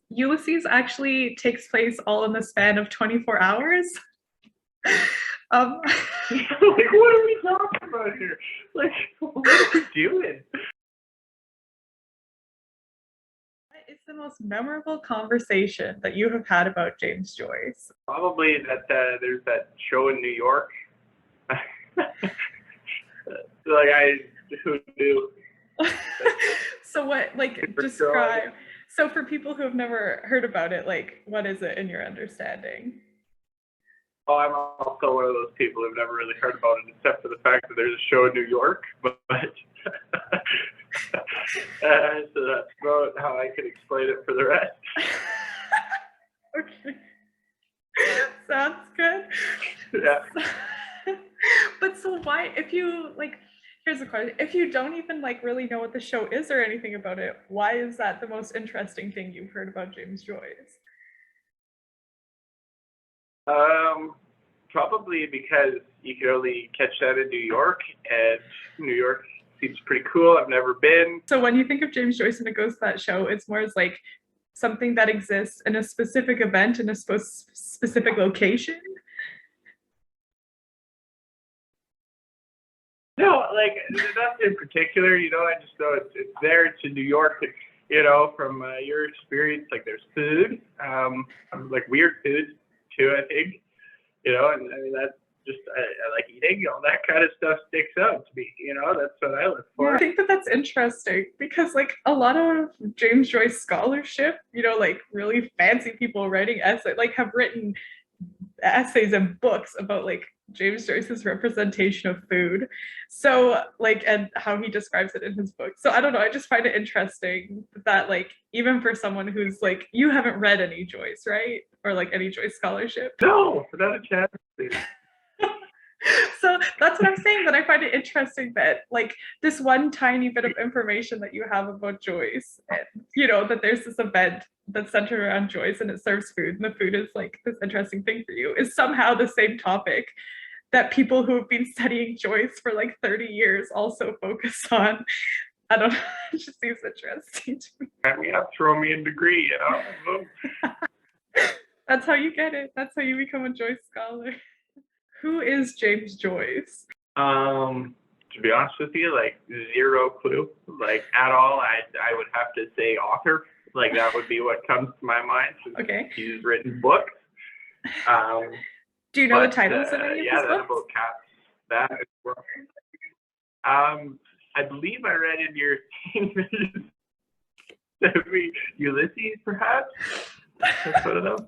Ulysses actually takes place all in the span of 24 hours. Um, Like, what are we talking about here? Like, what are we doing? what is the most memorable conversation that you have had about James Joyce? Probably that there's that show in New York. Like, who knew? So what, like, describe, so for people who have never heard about it, like, what is it in your understanding? Oh, I'm also one of those people who've never really heard about it, except for the fact that there's a show in New York. But so that's about how I can explain it for the rest. Okay. Sounds good. Yeah. But so why, if you like, here's a question. If you don't even like really know what the show is or anything about it, why is that the most interesting thing you've heard about James Joyce? Probably because you can only catch that in New York, and New York seems pretty cool. I've never been. So when you think of James Joyce and it goes to that show, it's more as like something that exists in a specific event in a specific location. No, like nothing in particular. I just know it's there. It's in New York. And, from your experience, like there's food, like weird food too. I think, and I mean that. Just I like eating, all that kind of stuff sticks out to me. That's what I look for. Yeah, I think that that's interesting because like a lot of James Joyce scholarship, like really fancy people writing essays, like have written essays and books about like James Joyce's representation of food. So like, and how he describes it in his book. So I don't know, I just find it interesting that like, even for someone who's like, you haven't read any Joyce, right? Or like any Joyce scholarship. No, not a chance. So that's what I'm saying, that I find it interesting that like this one tiny bit of information that you have about Joyce, and that there's this event that's centered around Joyce and it serves food and the food is like this interesting thing for you, is somehow the same topic that people who have been studying Joyce for like 30 years also focus on. I don't know, it just seems interesting to me. I mean, throw me a degree, That's how you get it. That's how you become a Joyce scholar. Who is James Joyce? To be honest with you, like zero clue, like at all. I would have to say author. Like that would be what comes to my mind. Okay. He's written books. Do you know the titles of any of his books? About cats. That as well. I believe I read in your thing Ulysses, perhaps. That's one of them.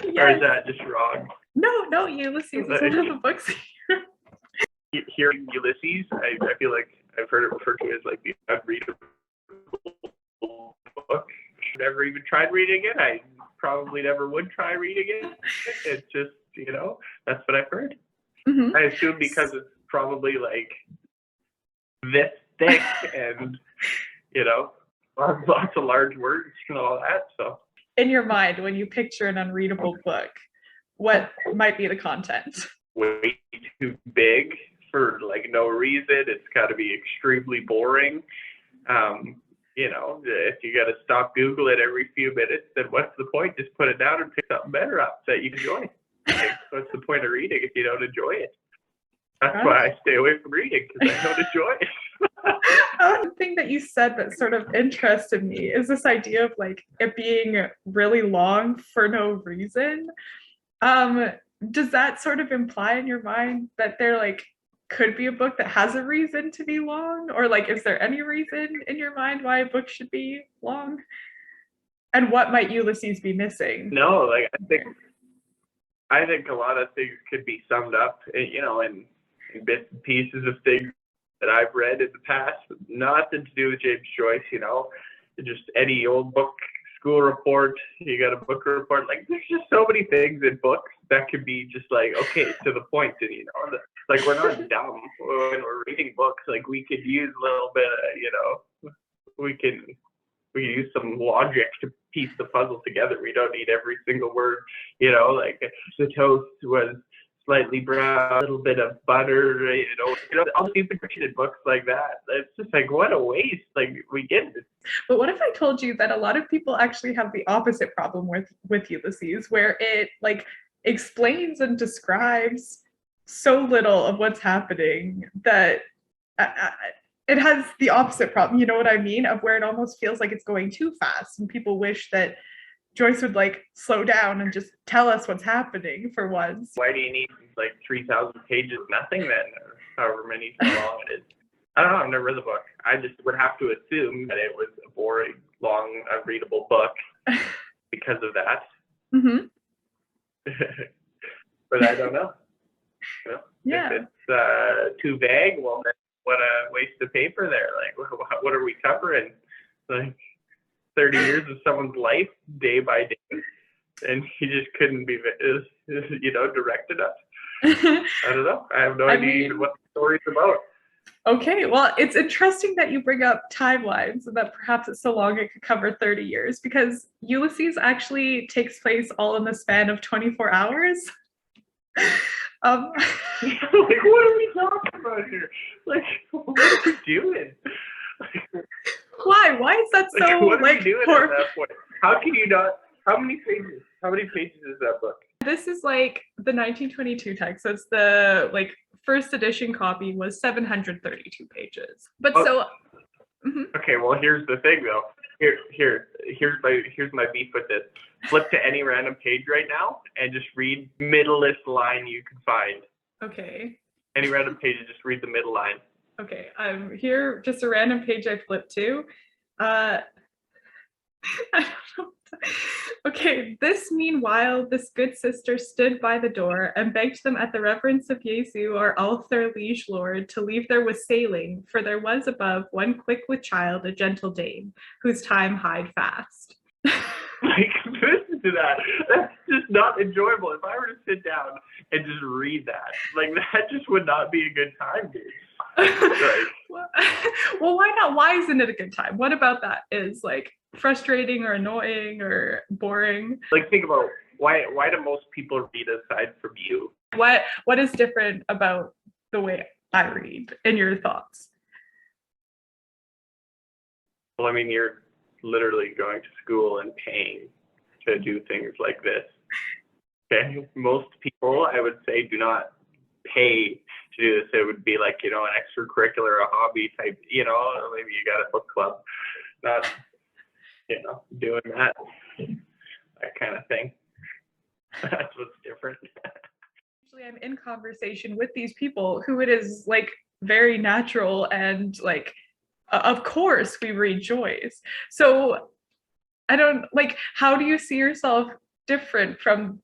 Yes. Or is that just wrong? No, Ulysses is one of the books here. Hearing Ulysses, I feel like I've heard it referred to as like the unreadable book. Never even tried reading it. I probably never would try reading it. It's just, that's what I've heard. Mm-hmm. I assume because it's probably like this thick and, lots of large words and all that. So, in your mind, when you picture an unreadable book, what might be the content? Way too big for like no reason. It's got to be extremely boring. If you got to stop Google it every few minutes, then what's the point? Just put it down and pick something better up that you enjoy. Like, what's the point of reading if you don't enjoy it? That's why I stay away from reading, because I don't enjoy it. One thing that you said that sort of interested me is this idea of like it being really long for no reason. Does that sort of imply in your mind that there like could be a book that has a reason to be long, or like is there any reason in your mind why a book should be long? And what might Ulysses be missing? No, like I think a lot of things could be summed up, in bits and pieces of things that I've read in the past. Nothing to do with James Joyce, just any old book, school report, you got a book report. Like there's just so many things in books that could be just like, okay, to the point. And, like we're not dumb when we're reading books. Like we could use a little bit of, we can use some logic to piece the puzzle together. We don't need every single word, like the toast was slightly brown, a little bit of butter, all the stupid repeated books like that. It's just like, what a waste. Like, we get it. But what if I told you that a lot of people actually have the opposite problem with Ulysses, where it like explains and describes so little of what's happening that it has the opposite problem, you know what I mean, of where it almost feels like it's going too fast, and people wish that Joyce would like slow down and just tell us what's happening for once. Why do you need like 3,000 pages? Nothing then, or however many long it is. I don't know. I've never read the book. I just would have to assume that it was a boring, long, unreadable book because of that. Mm-hmm. But I don't know. You know, yeah. If it's too vague, well, then what a waste of paper there. Like, what are we covering? Like 30 years of someone's life, day by day, and he just couldn't be, direct enough. I don't know. I have no idea even what the story's about. Okay, well, it's interesting that you bring up timelines and that perhaps it's so long it could cover 30 years, because Ulysses actually takes place all in the span of 24 hours. Like, what are we talking about here? Like, what are we doing? Why? Why is that so? Like, what are like, we doing at that point? How can you not? How many pages? How many pages is that book? This is like the 1922 text. So it's the like first edition copy was 732 pages. But so. Mm-hmm. Okay, well, here's the thing though. Here's my beef with this. Flip to any random page right now and just read middlest line you can find. Okay. Any random page, just read the middle line. Okay, here, just a random page I flipped to. I don't know. Okay, meanwhile, this good sister stood by the door and begged them at the reverence of Jesu or Ulf their liege lord to leave their wassailing, for there was above one quick with child, a gentle dame, whose time hied fast. Like, listen to that. That's just not enjoyable. If I were to sit down and just read that, like, that just would not be a good time, dude. Well, why not? Why isn't it a good time? What about that is like frustrating or annoying or boring? Like, think about why do most people read aside from you? What is different about the way I read, in your thoughts? Well, I mean, you're literally going to school and paying to do things like this. Okay, most people, I would say, do not pay to do this. It would be like, an extracurricular, a hobby type, maybe you got a book club, not, doing that kind of thing. That's what's different. Usually I'm in conversation with these people who it is like very natural and like, of course we read Joyce. So I don't like, how do you see yourself different from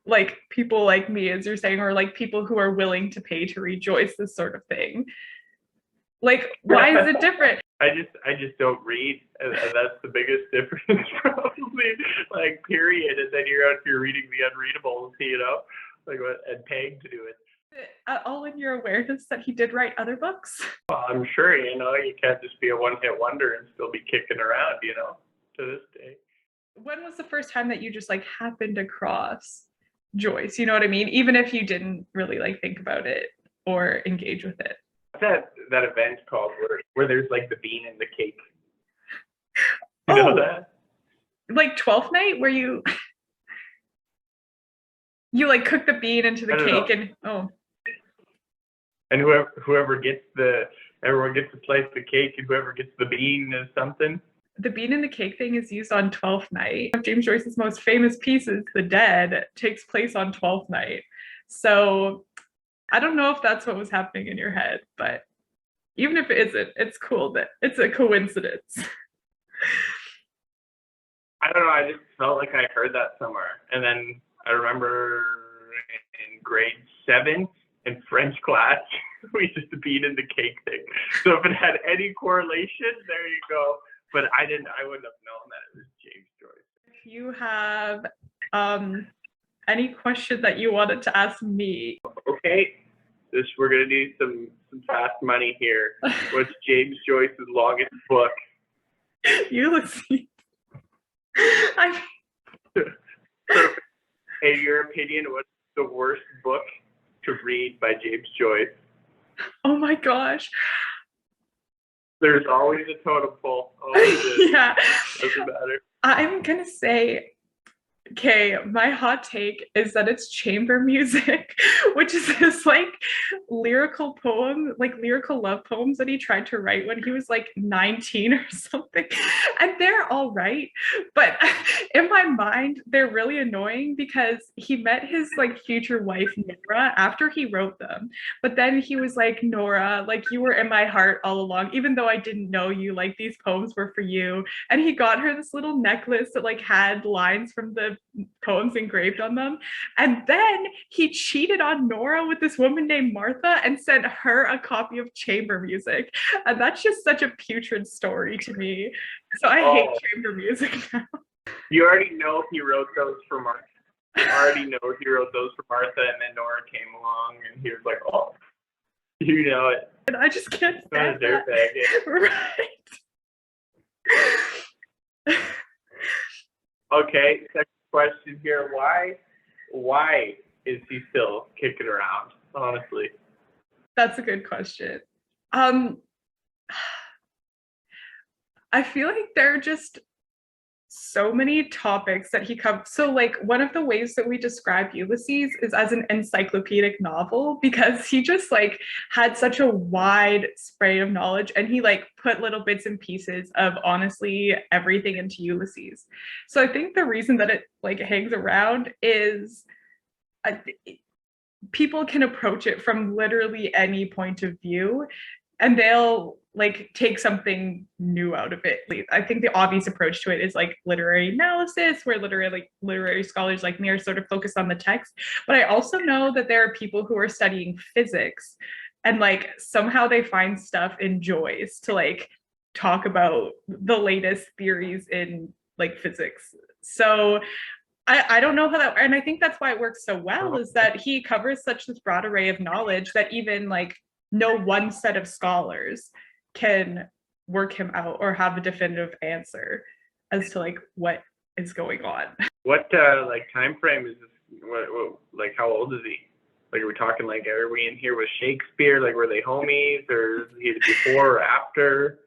like people like me, as you're saying, or like people who are willing to pay to read Joyce, this sort of thing? Like, why is it different? I just don't read, and that's the biggest difference, probably. Like, period. And then you're out here reading the unreadables, like, and paying to do it. At all in your awareness that he did write other books? Well, I'm sure, you can't just be a one-hit wonder and still be kicking around, to this day. When was the first time that you just like happened across Joyce? You know what I mean? Even if you didn't really like think about it or engage with it. That event called where there's like the bean in the cake. You know that? Like 12th night, where you like cook the bean into the cake and and whoever gets everyone gets to slice the cake, and whoever gets the bean is something. The bean in the cake thing is used on 12th night. James Joyce's most famous pieces, The Dead, takes place on 12th night. So I don't know if that's what was happening in your head, but even if it isn't, it's cool that it's a coincidence. I don't know. I just felt like I heard that somewhere. And then I remember in grade 7 in French class, we did the bean in the cake thing. So if it had any correlation, there you go. But I wouldn't have known that it was James Joyce. If you have any question that you wanted to ask me. Okay, we're gonna do some fast money here. What's James Joyce's longest book? Ulysses. In your opinion, what's the worst book to read by James Joyce. Oh my gosh. There's always a totem pole. Always Yeah. doesn't matter. I'm gonna say, okay, my hot take is that it's chamber music, which is this like lyrical poem, like lyrical love poems that he tried to write when he was like 19 or something. And they're all right, but in my mind, they're really annoying because he met his like future wife, Nora, after he wrote them. But then he was like, Nora, like you were in my heart all along, even though I didn't know you, like these poems were for you. And he got her this little necklace that like had lines from the poems engraved on them. And then he cheated on Nora with this woman named Martha and sent her a copy of chamber music. And that's just such a putrid story to me. So I hate chamber music now. You already know he wrote those for Martha. You already know he wrote those for Martha, and then Nora came along, and he was like, "Oh, you know it." And I just can't stand that. Right. Okay, second question here. Why is he still kicking around, honestly? That's a good question. I feel like there are just so many topics that he covers. So like one of the ways that we describe Ulysses is as an encyclopedic novel, because he just like had such a wide spread of knowledge, and he like put little bits and pieces of honestly everything into Ulysses. So I think the reason that it like hangs around is people can approach it from literally any point of view, and they'll like take something new out of it. I think the obvious approach to it is like literary analysis, where literary scholars like me are sort of focused on the text. But I also know that there are people who are studying physics, and like somehow they find stuff in Joyce to like talk about the latest theories in like physics. So I don't know how that, and I think that's why it works so well, is that he covers such this broad array of knowledge that even like no one set of scholars can work him out or have a definitive answer as to like what is going on. What like time frame is this? What like how old is he? Like are we talking like are we in here with Shakespeare? Like were they homies, or is he before or after?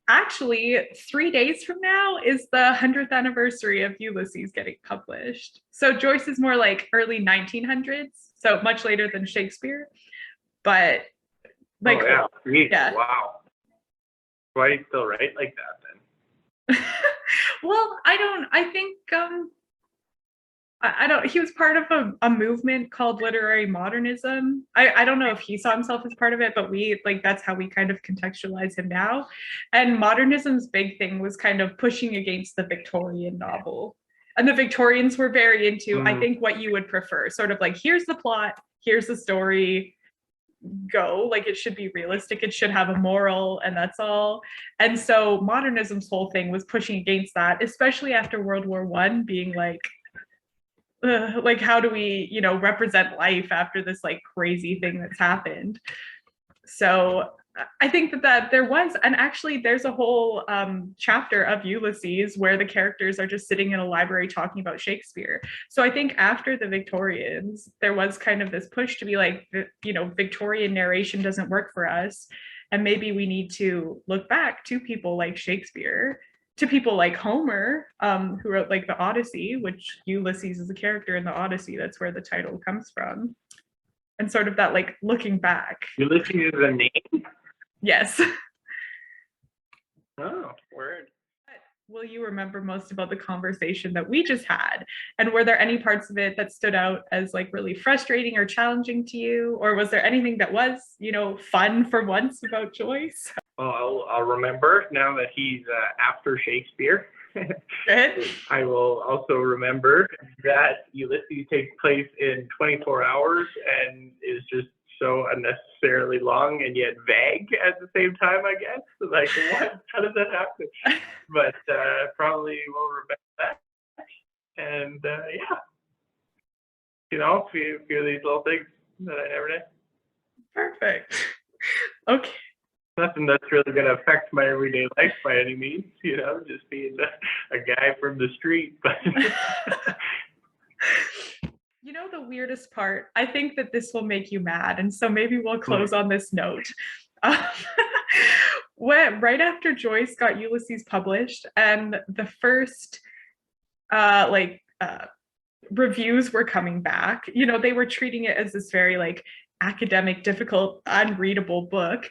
Actually, 3 days from now is the 100th anniversary of Ulysses getting published. So Joyce is more like early 1900s, so much later than Shakespeare. But like, yeah. Wow. Why do you still write like that then? Well, I think I don't, he was part of a movement called literary modernism. I don't know if he saw himself as part of it, but we like that's how we kind of contextualize him now. And modernism's big thing was kind of pushing against the Victorian novel. And the Victorians were very into, I think, what you would prefer, sort of like, here's the plot, here's the story, go. Like it should be realistic, it should have a moral, and that's all. And so modernism's whole thing was pushing against that, especially after World War I, being like how do we represent life after this like crazy thing that's happened. So I think that there was, and actually there's a whole chapter of Ulysses where the characters are just sitting in a library talking about Shakespeare. So I think after the Victorians there was kind of this push to be like, Victorian narration doesn't work for us, and maybe we need to look back to people like Shakespeare, to people like Homer, who wrote like the Odyssey, which Ulysses is a character in the Odyssey. That's where the title comes from. And sort of that like looking back. Ulysses is a name? Yes. Oh, word. Will you remember most about the conversation that we just had? And were there any parts of it that stood out as like really frustrating or challenging to you? Or was there anything that was, fun for once about Joyce? Well, I'll remember now that he's after Shakespeare. Good. I will also remember that Ulysses takes place in 24 hours and is just so unnecessarily long and yet vague at the same time, I guess. Like, what? How does that happen? But probably will remember that. And yeah, a few of these little things that I never did. Perfect. Okay. Nothing that's really going to affect my everyday life by any means, just being a guy from the street. But the the weirdest part. I think that this will make you mad, and so maybe we'll close on this note. Um, when right after Joyce got Ulysses published, and the first reviews were coming back, you know, they were treating it as this very like academic, difficult, unreadable book.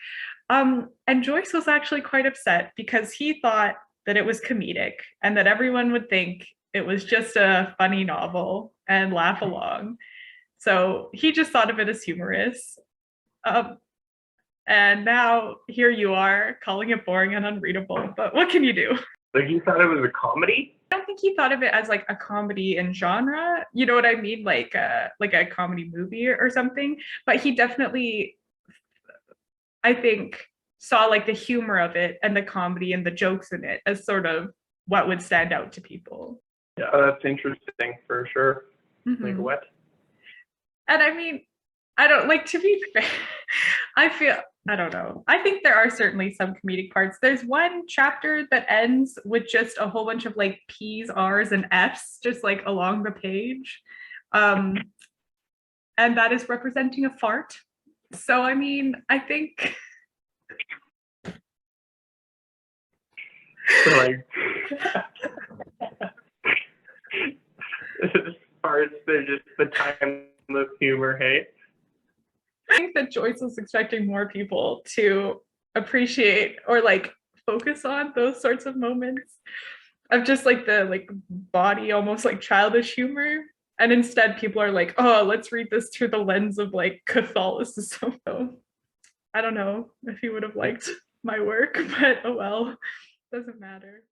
And Joyce was actually quite upset because he thought that it was comedic and that everyone would think it was just a funny novel and laugh along. So he just thought of it as humorous. Um, and now here you are calling it boring and unreadable. But what can you do? Like, you thought it was a comedy? I don't think he thought of it as like a comedy in genre. You know what I mean? Like a comedy movie or something. But he definitely, I think, saw like the humor of it and the comedy and the jokes in it as sort of what would stand out to people. Yeah, that's interesting for sure. Mm-hmm. Like what? And I mean, I don't like, to be fair, I don't know. I think there are certainly some comedic parts. There's one chapter that ends with just a whole bunch of like P's, R's, and F's just like along the page. And that is representing a fart. So, I mean, I think. So, like, parts, they're just the timeless humor, hey? I think that Joyce was expecting more people to appreciate or like focus on those sorts of moments of just like the like body, almost like childish humor. And instead people are like, oh, let's read this through the lens of like Catholicism. So I don't know if he would have liked my work, but oh well, doesn't matter.